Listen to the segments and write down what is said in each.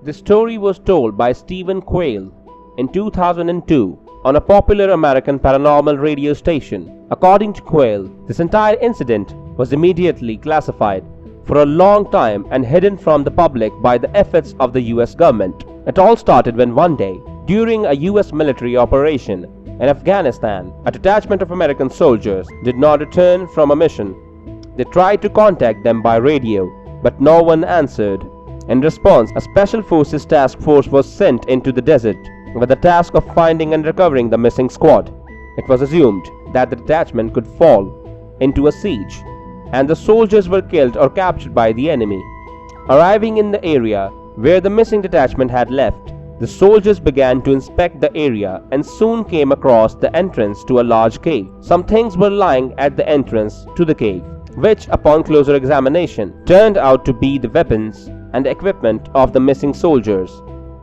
The story was told by Stephen Quayle in 2002 on a popular American paranormal radio station. According to Quayle, this entire incident was immediately classified for a long time and hidden from the public by the efforts of the US government. It all started when one day, during a US military operation in Afghanistan, a detachment of American soldiers did not return from a mission. They tried to contact them by radio, but no one answered. In response, a Special Forces task force was sent into the desert with the task of finding and recovering the missing squad. It was assumed that the detachment could fall into a siege, and the soldiers were killed or captured by the enemy. Arriving in the area where the missing detachment had left, the soldiers began to inspect the area and soon came across the entrance to a large cave. Some things were lying at the entrance to the cave, which upon closer examination turned out to be the weapons and equipment of the missing soldiers.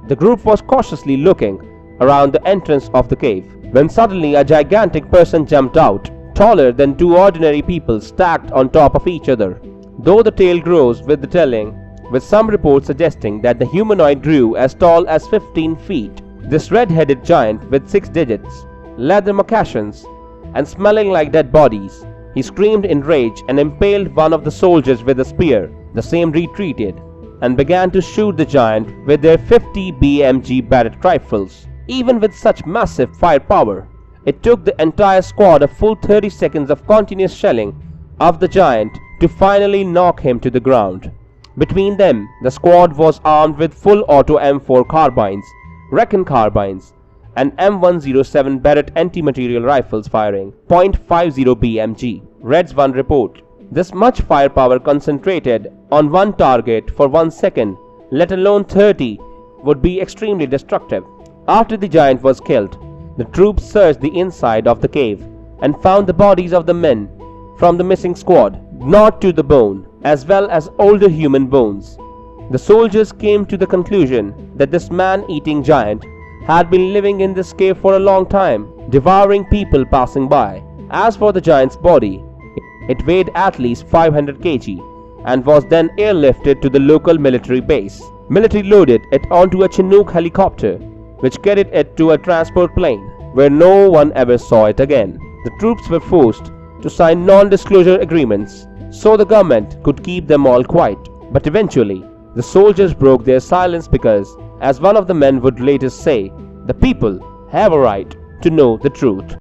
The group was cautiously looking around the entrance of the cave when suddenly a gigantic person jumped out, taller than two ordinary people stacked on top of each other. Though the tale grows with the telling, with some reports suggesting that the humanoid grew as tall as 15 feet. This red-headed giant with 6 digits, leather moccasins, and smelling like dead bodies, he screamed in rage and impaled one of the soldiers with a spear. The same retreated and began to shoot the giant with their 50 BMG Barrett rifles. Even with such massive firepower, it took the entire squad a full 30 seconds of continuous shelling of the giant to finally knock him to the ground. Between them, the squad was armed with full auto M4 carbines, Recon carbines, and M107 Barrett anti-material rifles firing .50 BMG. Reds 1 report. This much firepower concentrated on one target for 1 second, let alone 30, would be extremely destructive. After the giant was killed, the troops searched the inside of the cave and found the bodies of the men from the missing squad, gnawed to the bone, as well as older human bones. The soldiers came to the conclusion that this man-eating giant had been living in this cave for a long time, devouring people passing by. As for the giant's body, it weighed at least 500 kg and was then airlifted to the local military base. Military loaded it onto a Chinook helicopter, which carried it to a transport plane, where no one ever saw it again. The troops were forced to sign non-disclosure agreements so the government could keep them all quiet. But eventually, the soldiers broke their silence because, as one of the men would later say, the people have a right to know the truth.